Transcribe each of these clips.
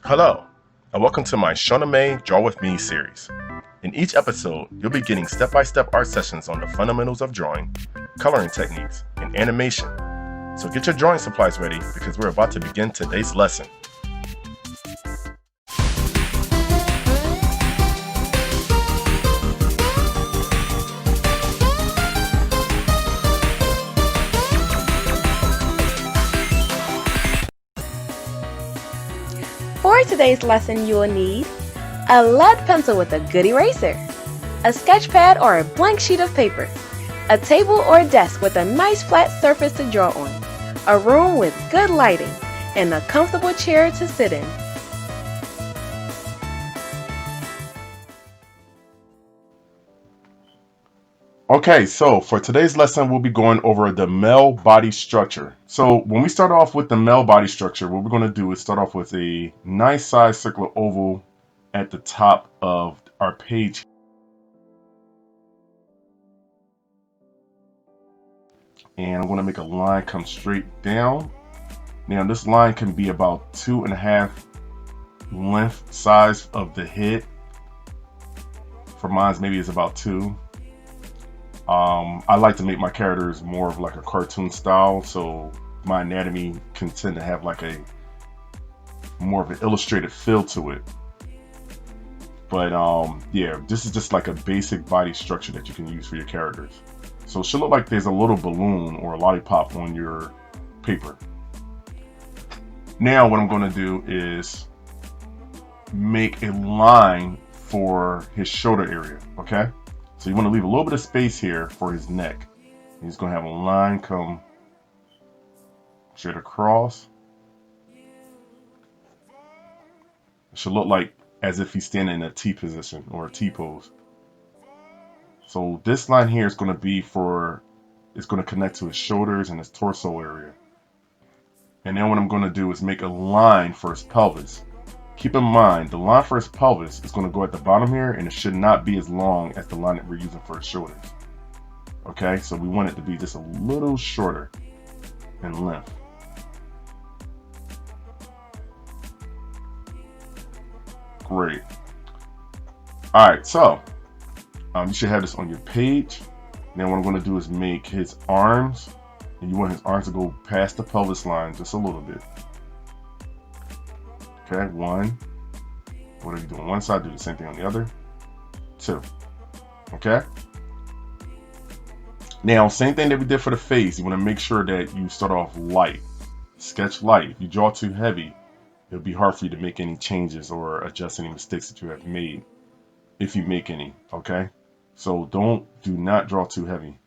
Hello, and welcome to my Shoname Draw With Me series. In each episode, you'll be getting step-by-step art sessions on the fundamentals of drawing, coloring techniques, and animation. So get your drawing supplies ready because we're about to begin today's lesson. For today's lesson, you will need a lead pencil with a good eraser, a sketch pad or a blank sheet of paper, a table or desk with a nice flat surface to draw on, a room with good lighting, and a comfortable chair to sit in. Okay, so for today's lesson, we'll be going over the male body structure. So when we start off with the male body structure, what we're going to do is start off with a nice size circular oval at the top of our page. And I'm going to make a line come straight down. Now this line can be about 2.5 length size of the head. For mine, maybe it's about 2. I like to make my characters more of like a cartoon style, so my anatomy can tend to have like a more of an illustrated feel to it. But yeah, this is just like a basic body structure that you can use for your characters. So it should look like there's a little balloon or a lollipop on your paper. Now what I'm going to do is make a line for his shoulder area, okay? So you want to leave a little bit of space here for his neck. He's going to have a line come straight across. It should look like as if he's standing in a T position or a T pose. So this line here is going to be it's going to connect to his shoulders and his torso area. And then what I'm going to do is make a line for his pelvis. Keep in mind, the line for his pelvis is going to go at the bottom here, and it should not be as long as the line that we're using for his shoulders. Okay, so we want it to be just a little shorter in length. Great. Alright, so you should have this on your page. Now what I'm going to do is make his arms, and you want his arms to go past the pelvis line just a little bit. Okay, 1. What are you doing? One side, do the same thing on the other. 2. Okay. Now, same thing that we did for the face. You want to make sure that you start off light. Sketch light. If you draw too heavy, it'll be hard for you to make any changes or adjust any mistakes that you have made, if you make any. Okay. So do not draw too heavy.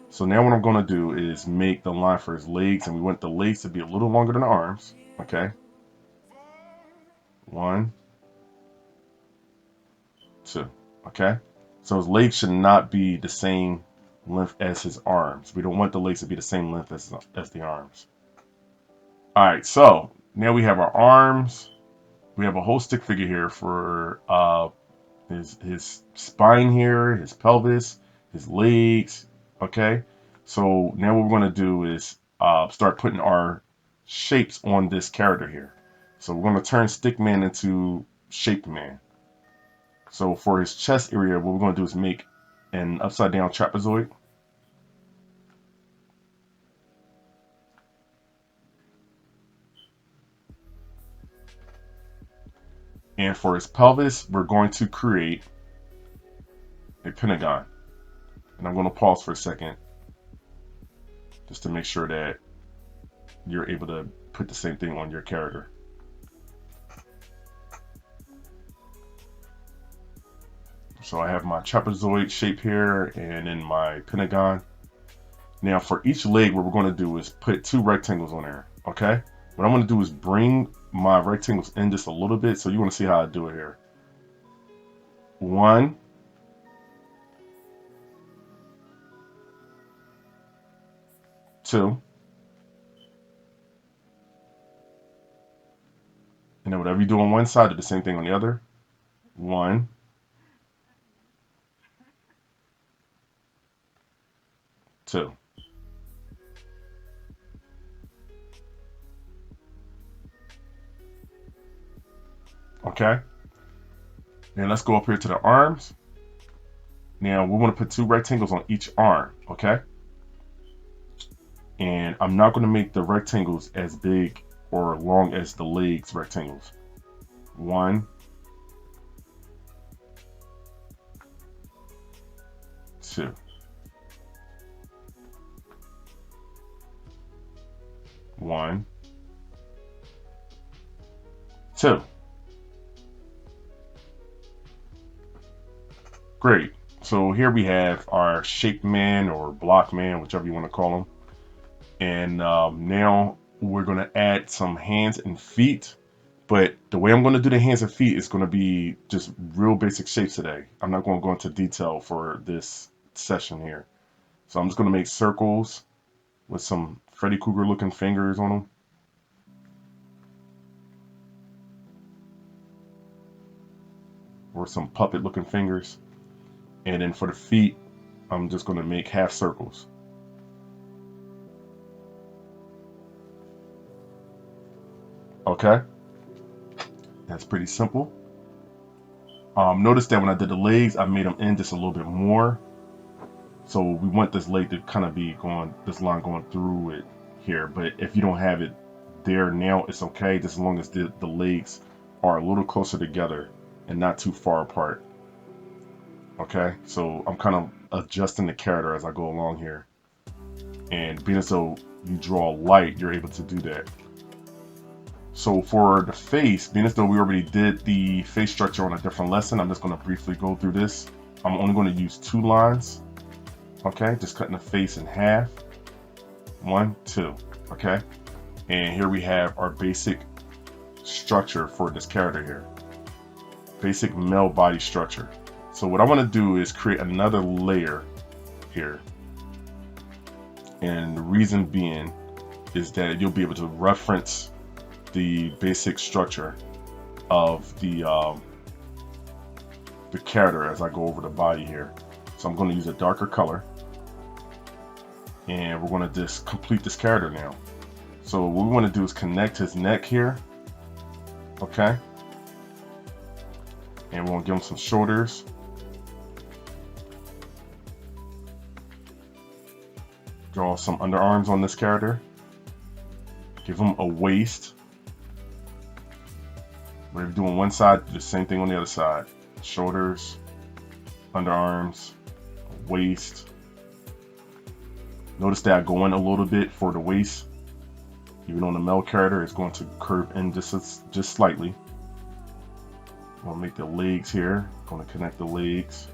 So now what I'm going to do is make the line for his legs, and we want the legs to be a little longer than the arms. Okay. 1, 2. Okay, so his legs should not be the same length as his arms. We don't want the legs to be the same length as the arms. All right, so now we have our arms. We have a whole stick figure here for his spine here, his pelvis, his legs. Okay, so now what we're going to do is start putting our shapes on this character here. So we're going to turn Stickman into Shaped Man. So for his chest area, what we're going to do is make an upside down trapezoid. And for his pelvis, we're going to create a pentagon. And I'm going to pause for a second just to make sure that you're able to put the same thing on your character. So I have my trapezoid shape here and then my pentagon. Now for each leg, what we're going to do is put 2 rectangles on there. Okay. What I'm going to do is bring my rectangles in just a little bit. So you want to see how I do it here. 1, 2. And then whatever you do on one side, do the same thing on the other. 1, 2. Okay. Now let's go up here to the arms. Now we want to put 2 rectangles on each arm. Okay. And I'm not going to make the rectangles as big or long as the legs rectangles. 1, 2. 1, 2. Great. So here we have our shape man or block man, whichever you want to call them. And now we're going to add some hands and feet. But the way I'm going to do the hands and feet is going to be just real basic shapes today. I'm not going to go into detail for this session here. So I'm just going to make circles with some Freddy Krueger looking fingers on them. Or some puppet looking fingers. And then for the feet, I'm just going to make half circles. Okay. That's pretty simple. Notice that when I did the legs, I made them in just a little bit more. So we want this leg to kind of be going, this line going through it here. But if you don't have it there now, it's okay. Just as long as the legs are a little closer together and not too far apart. Okay, so I'm kind of adjusting the character as I go along here. And being as though you draw light, you're able to do that. So for the face, being as though we already did the face structure on a different lesson, I'm just going to briefly go through this. I'm only going to use 2 lines. Okay, just cutting the face in half. 1, 2. Okay, and here we have our basic structure for this character here. Basic male body structure. So what I want to do is create another layer here. And the reason being is that you'll be able to reference the basic structure of the character as I go over the body here. So I'm going to use a darker color. And we're going to just complete this character now. So what we want to do is connect his neck here. Okay. And we're going to give him some shoulders. Draw some underarms on this character. Give him a waist. Whatever you do on one side, do the same thing on the other side. Shoulders, underarms, waist. Notice that I go in a little bit for the waist. Even on the male character, it's going to curve in just slightly. I'm going to make the legs here. I'm going to connect the legs.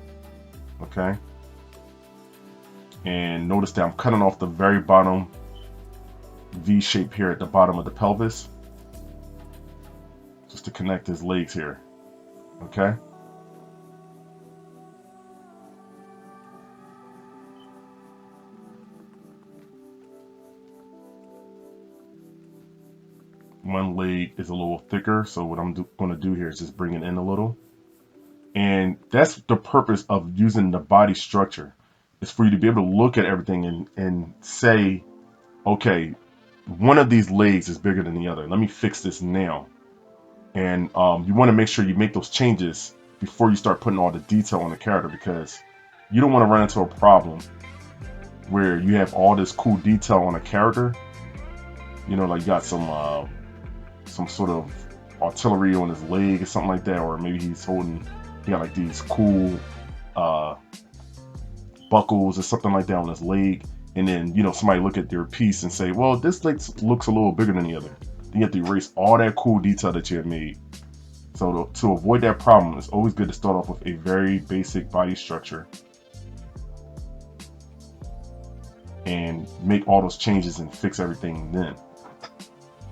Okay. And notice that I'm cutting off the very bottom V shape here at the bottom of the pelvis. Just to connect his legs here. Okay. One leg is a little thicker, so what I'm going to do here is just bring it in a little. And that's the purpose of using the body structure. It's for you to be able to look at everything and say, okay, one of these legs is bigger than the other. Let me fix this now. And you want to make sure you make those changes before you start putting all the detail on the character, because you don't want to run into a problem where you have all this cool detail on a character. You know, like you got some sort of artillery on his leg or something like that, or maybe he's holding, he got like these cool buckles or something like that on his leg, and then, you know, somebody look at their piece and say, well, this leg looks a little bigger than the other. Then you have to erase all that cool detail that you have made. So to avoid that problem, it's always good to start off with a very basic body structure and make all those changes and fix everything then.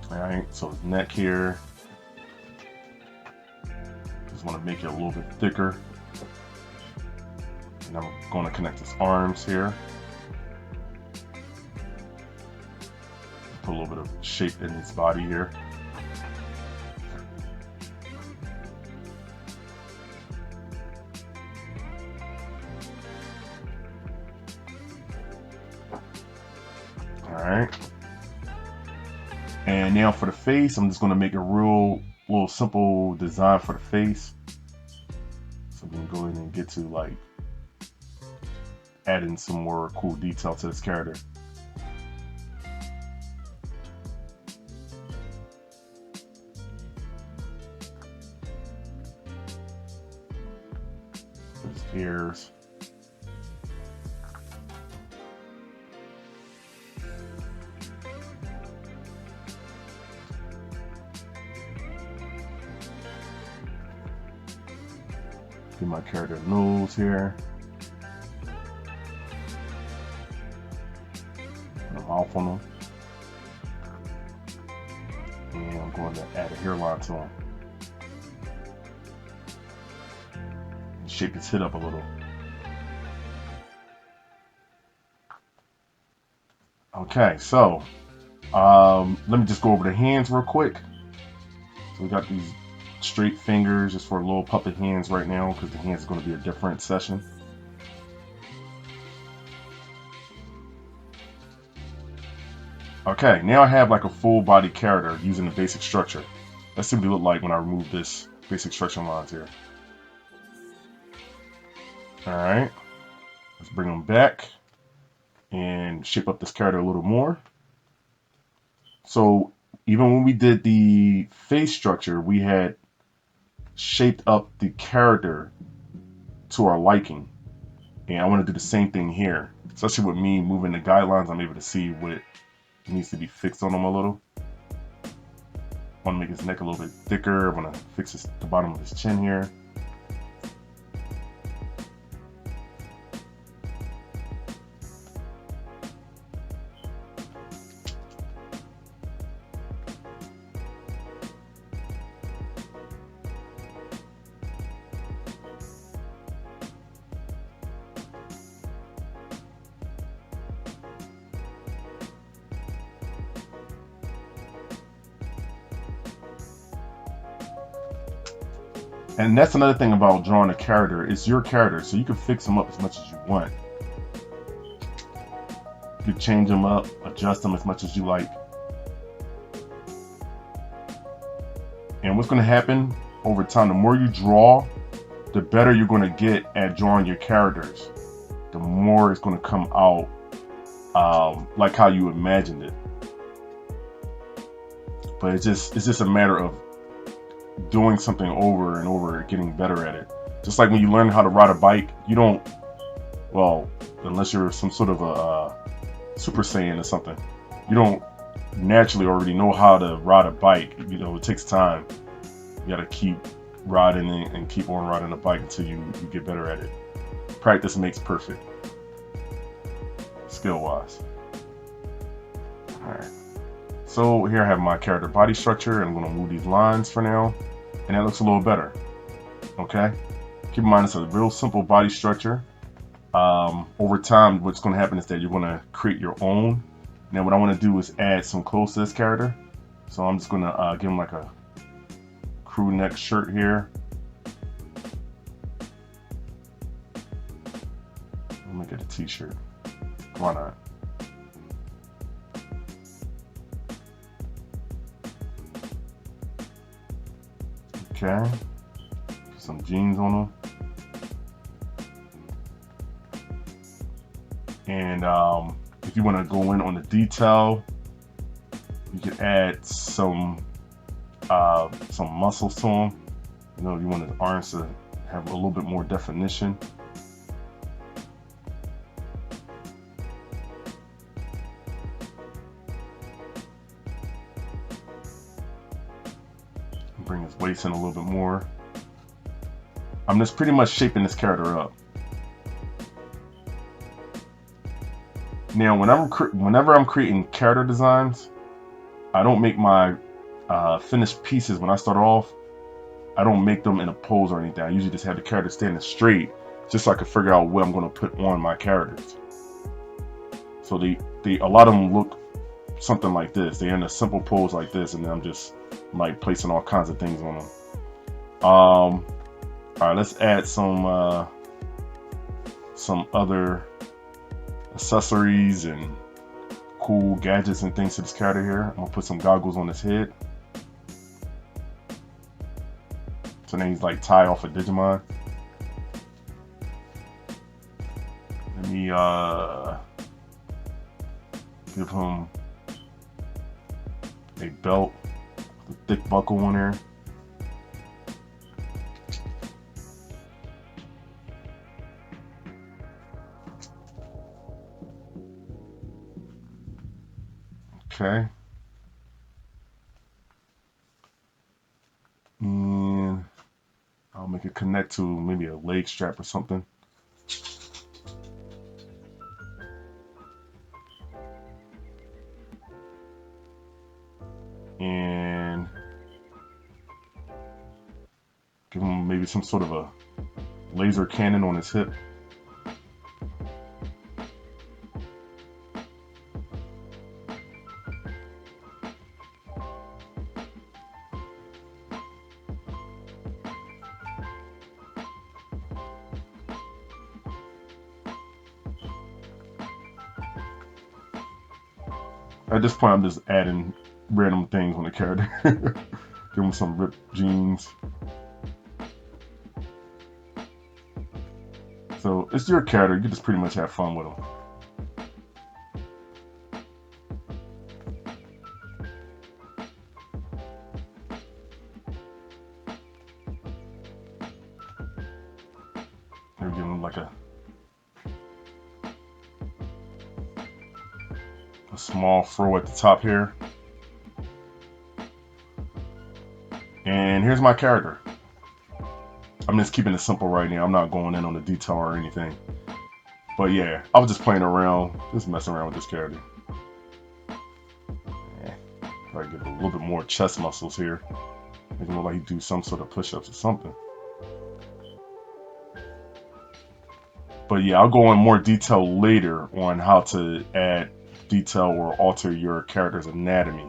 Alright, so his neck here, just want to make it a little bit thicker. And I'm going to connect his arms here. Put a little bit of shape in his body here. Alright. And now for the face, I'm just going to make it real little simple design for the face. So we can go ahead and get to like adding some more cool detail to this character. His ears. Get my character nose here. Put a mouth on him. And I'm going to add a hairline to him. And shape his head up a little. Okay, so let me just go over the hands real quick. So we got these straight fingers just for little puppet hands right now because the hands is going to be a different session. Okay, now I have like a full body character using the basic structure. Let's see what it look like when I remove this basic structure lines here. Alright, let's bring them back and shape up this character a little more. So even when we did the face structure, we had shaped up the character to our liking. And I want to do the same thing here. Especially with me moving the guidelines, I'm able to see what needs to be fixed on him a little. I want to make his neck a little bit thicker. I want to fix the bottom of his chin here. And that's another thing about drawing a character. It's your character, so you can fix them up as much as you want. You can change them up, adjust them as much as you like. And what's going to happen over time, the more you draw, the better you're going to get at drawing your characters. The more it's going to come out like how you imagined it. But it's just a matter of doing something over and over, getting better at it. Just like when you learn how to ride a bike, you don't, well, unless you're some sort of a Super Saiyan or something, you don't naturally already know how to ride a bike. You know, it takes time. You got to keep riding and keep on riding a bike until you get better at it. Practice makes perfect, skill-wise. All right. So here I have my character body structure, and I'm going to move these lines for now, and that looks a little better. Okay, keep in mind it's a real simple body structure. Over time, what's going to happen is that you're going to create your own. Now what I want to do is add some clothes to this character. So I'm just going to give him like a crew neck shirt here. I'll make it a t-shirt. Why not? Okay, put some jeans on them. And if you want to go in on the detail, you can add some muscles to them. You know, you want the arms to have a little bit more definition. Bring his waist in a little bit more. I'm just pretty much shaping this character up. Now, whenever I'm creating character designs, I don't make my finished pieces when I start off. I don't make them in a pose or anything. I usually just have the character standing straight, just so I can figure out what I'm going to put on my characters. So a lot of them look something like this. They're in a simple pose like this, and then I'm just like placing all kinds of things on them. All right, let's add some other accessories and cool gadgets and things to this character here. I'm gonna put some goggles on his head. So then he's like Tai off of Digimon. Let me give him a belt with a thick buckle on there. Okay. And I'll make it connect to maybe a leg strap or something. And give him maybe some sort of a laser cannon on his hip. At this point, I'm just adding random things on the character. Give him some ripped jeans. So it's your character. You just pretty much have fun with him. Maybe give him like a small fro at the top here. And here's my character. I'm just keeping it simple right now. I'm not going in on the detail or anything. But yeah, I was just playing around, just messing around with this character. Yeah, probably get a little bit more chest muscles here. Make him look like he do some sort of push-ups or something. But yeah, I'll go in more detail later on how to add detail or alter your character's anatomy.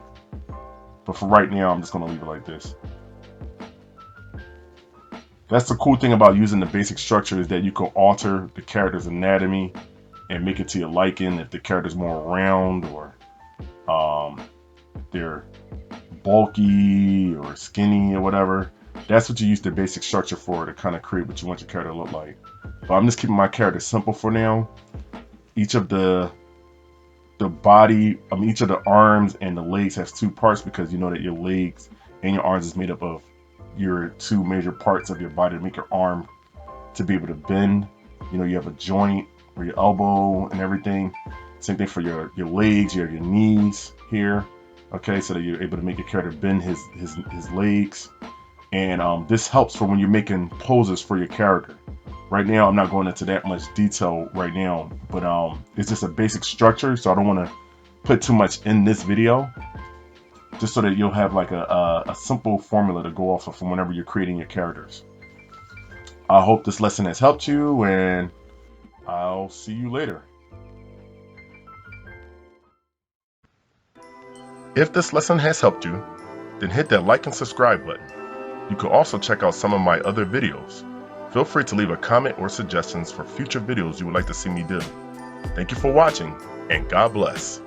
But for right now, I'm just going to leave it like this. That's the cool thing about using the basic structure, is that you can alter the character's anatomy and make it to your liking. If the character's more round, or if they're bulky or skinny or whatever, that's what you use the basic structure for, to kind of create what you want your character to look like. But I'm just keeping my character simple for now. Each of the body, each of the arms and the legs has two parts, because you know that your legs and your arms is made up of your two major parts of your body to make your arm to be able to bend. You know, you have a joint for your elbow and everything. Same thing for your legs. You have your knees here. Okay, so that you're able to make your character bend his legs. And this helps for when you're making poses for your character. Right now, I'm not going into that much detail right now, but it's just a basic structure, so I don't want to put too much in this video, just so that you'll have like a simple formula to go off of from whenever you're creating your characters. I hope this lesson has helped you, and I'll see you later. If this lesson has helped you, then hit that like and subscribe button. You can also check out some of my other videos. Feel free to leave a comment or suggestions for future videos you would like to see me do. Thank you for watching, and God bless.